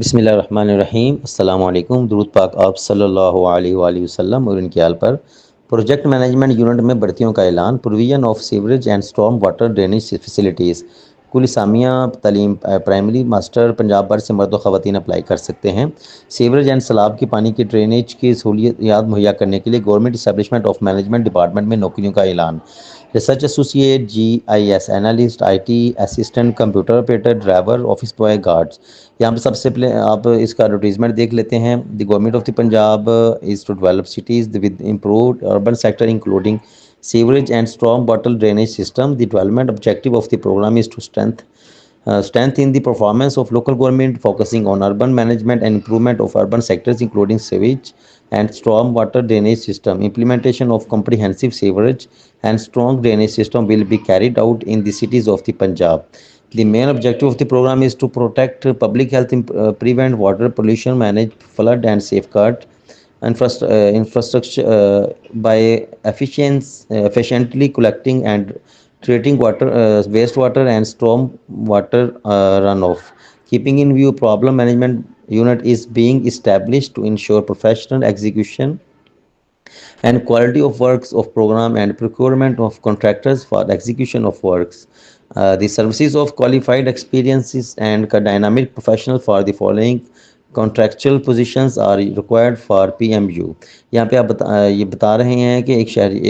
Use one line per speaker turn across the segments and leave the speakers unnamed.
बिस्मिल्लाहिर्रहमानिर्रहीम। अस्सलाम वालेकुम। दुरूद पाक आप सल्लल्लाहु अलैहि वसल्लम और इनके आल पर। प्रोजेक्ट मैनेजमेंट यूनिट में भर्तियों का ऐलान। Provision of sewerage and storm water drainage facilities. कुल सामिया तालीम प्राइमरी मास्टर पंजाब भर से मर्द व ख़वातीन अप्लाई कर सकते हैं। सीवरेज एंड सैलाब के पानी की ड्रेनेज की सहूलियात मुहैया करने के लिए government establishment of management department में नौकरियों का ऐलान। Research associate, GIS analyst, IT assistant, computer operator, driver, office boy, guards. यहाँ पे सबसे पहले आप इसका एडवर्टीजमेंट देख लेते हैं। The government of the Punjab is to develop cities with improved urban sector including sewerage and strong water drainage system. The development objective of the program is to strengthen the performance of local government, focusing on urban management and improvement of urban sectors, including sewage and storm water drainage system. Implementation of comprehensive sewerage and strong drainage system will be carried out in the cities of the Punjab. The main objective of the program is to protect public health, prevent water pollution, manage flood, and safeguard infrastructure by efficiently collecting and treating wastewater and storm water runoff. Keeping in view, problem management unit is being established to ensure professional execution and quality of works of program and procurement of contractors for the execution of works. The services of qualified experiences and dynamic professional for the following contractual positions are required for PMU। यहाँ पे आप ये बता रहे हैं कि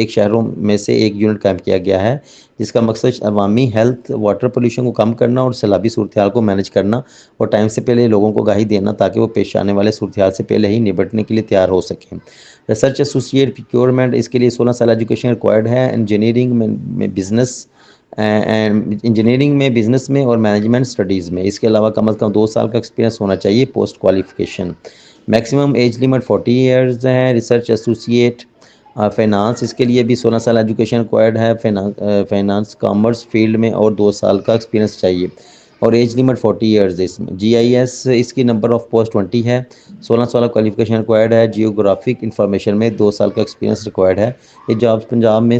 एक शहरों में से एक यूनिट कायम किया गया है जिसका मकसद अवामी हेल्थ, वाटर पोल्यूशन को कम करना और सैलाबी सूरत हाल को मैनेज करना और टाइम से पहले लोगों को आगाही देना ताकि वो पेश आने वाले सूरत हाल से पहले ही निपटने के लिए तैयार हो सकें। रिसर्च एसोसिएट प्रोक्योरमेंट, इसके लिए 16 साल एजुकेशन रिक्वायर्ड है। इंजीनियरिंग में बिजनेस में और मैनेजमेंट स्टडीज़ में। इसके अलावा कम अज़ कम 2 साल का एक्सपीरियंस होना चाहिए post qualification. Maximum age limit 40 years है। रिसर्च एसोसिएट फाइनेंस, इसके लिए भी 16 साल एजुकेशन रिक्वायर्ड है फाइनेंस कॉमर्स फील्ड में और 2 साल का एक्सपीरियंस चाहिए और एज लिमिट 40 ईयर्स है इसमें। GIS, इसकी नंबर ऑफ पोस्ट 20 है। 16 साल क्वालिफिकेशन रिक्वायर्ड है। जियोग्राफिक इंफॉर्मेशन में 2 साल का एक्सपीरियंस रिक्वायर्ड है। ये जॉब्स पंजाब में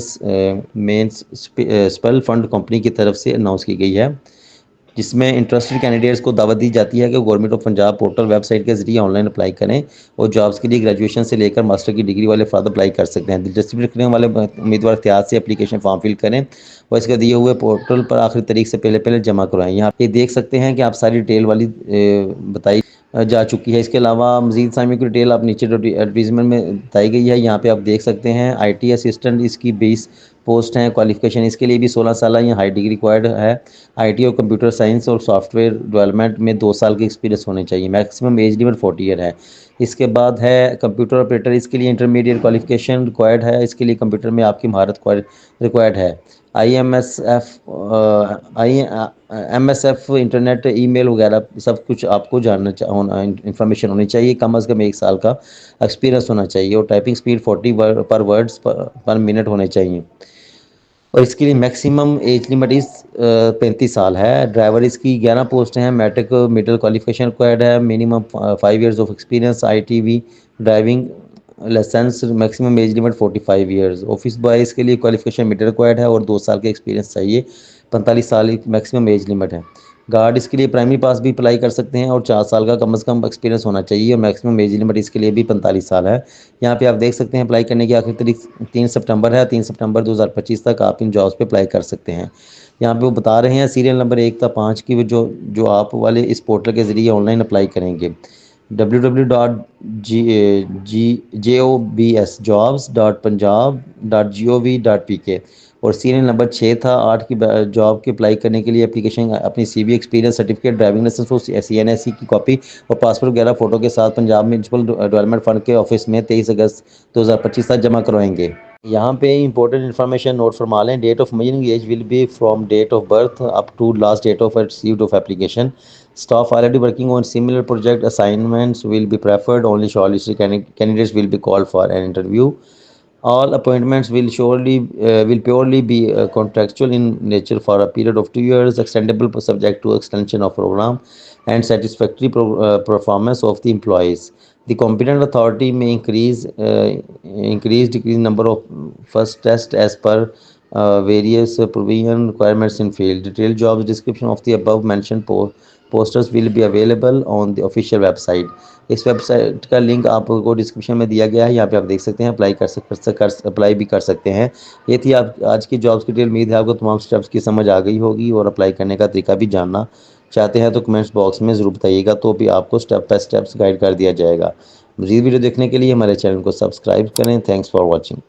मेन स्पेल फंड कंपनी की तरफ से अनाउंस की गई है जिसमें इंटरेस्टेड कैंडिडेट्स को दावत दी जाती है कि government of Punjab portal website के जरिए ऑनलाइन अप्लाई करें और जॉब्स के लिए ग्रेजुएशन से लेकर मास्टर की डिग्री वाले अफराद अप्लाई कर सकते हैं। दिलचस्पी रखने वाले उम्मीदवार एहतियात से एप्लीकेशन फॉर्म फिल करें और इसके दिए हुए पोर्टल पर आखिरी तारीख से पहले जमा करवाएं। यहाँ पे देख सकते हैं कि आप सारी डिटेल वाली बताई जा चुकी है। इसके अलावा मजीद सामी की डिटेल आप नीचे एडवर्टीजमेंट में बताई गई है। यहाँ पे आप देख सकते हैं IT असिस्टेंट, इसकी 20 पोस्ट हैं। क्वालिफिकेशन इसके लिए भी 16 साल या हाई डिग्री रिक्वायर्ड है। IT और कंप्यूटर साइंस और सॉफ्टवेयर डेवलपमेंट में 2 साल की एक्सपीरियंस होने चाहिए। मैक्सिमम एज लिमिट 40 ईयर है। इसके बाद है कंप्यूटर ऑपरेटर, इसके लिए इंटरमीडिएट क्वालिफिकेशन रिक्वायर्ड है। इसके लिए कंप्यूटर में आपकी महारत रिक्वायर्ड है। MSF इंटरनेट, ईमेल वगैरह सब कुछ आपको होना इंफॉर्मेशन होनी चाहिए। कम अज़ कम 1 साल का एक्सपीरियंस होना चाहिए और टाइपिंग स्पीड 40 पर वर्ड्स पर मिनट होने चाहिए और इसके लिए मैक्सिमम एज लिमिट इस 35 साल है। ड्राइवर, इसकी 11 पोस्ट हैं। मैट्रिक मिडिल क्वालिफिकेशन रिक्वायर्ड है। Minimum 5 years of experience. ITV driving license. Maximum age limit 45 years. Office boy, इसके लिए क्वालिफिकेशन मिडिल रिक्वायर्ड है और 2 साल का एक्सपीरियंस चाहिए। 45 साल मैक्सिमम एज लिमिट है। गार्ड, इसके लिए प्राइमरी पास भी अप्लाई कर सकते हैं और 4 साल का कम अज़ कम एक्सपीरियंस होना चाहिए और मैक्सिमम एज लिमिट इसके लिए भी 45 साल है। यहाँ पे आप देख सकते हैं अप्लाई करने की आखिरी तारीख 3 सितंबर है। 3 सितंबर 2025 तक आप इन जॉब्स पे अप्लाई कर सकते हैं। यहाँ पे वो बता रहे हैं सीरियल नंबर 1 था 5 की जो आप वाले इस पोर्टल के ज़रिए ऑनलाइन अप्लाई करेंगे। www.jobs.punjab.gov.pk और सीरियल नंबर 6 था 8 की जॉब के अप्लाई करने के लिए एप्लीकेशन अपनी CV, experience certificate, driving license और CNSE की कॉपी और पासपोर्ट वगैरह फ़ोटो के साथ पंजाब म्यूनसिपल डेवलपमेंट फ़ंड के ऑफिस में 23 अगस्त 2025 तक जमा करवाएंगे। यहाँ पे इंपॉर्टेंट इन्फॉर्मेशन नोट फरमा लें। Date of measuring age will be from date of birth up to last date of received of application. Staff already working on similar project assignments will be preferred. Only shortlisted candidates will be called for an interview. All appointments will purely be contractual in nature for a period of 2 years, extendable subject to extension of program and satisfactory performance of the employees. The competent authority may decrease number of first test as per various provision requirements in field. Detailed job description of the above mentioned
Posters will be available on the official website. इस website का link आपको description में दिया गया है, यहाँ पे आप देख सकते हैं, अप्लाई भी कर सकते हैं। ये थी आप आज की जॉब्स की डिटेल। उम्मीद है आपको तमाम स्टेप्स की समझ आ गई होगी, और अप्लाई करने का तरीका भी जानना चाहते हैं तो कमेंट्स बॉक्स में ज़रूर बताइएगा, तो भी आपको स्टेप बाय स्टेप्स गाइड कर दिया जाएगा। मज़ीद वीडियो देखने के लिए हमारे चैनल को सब्सक्राइब करें। Thanks for watching.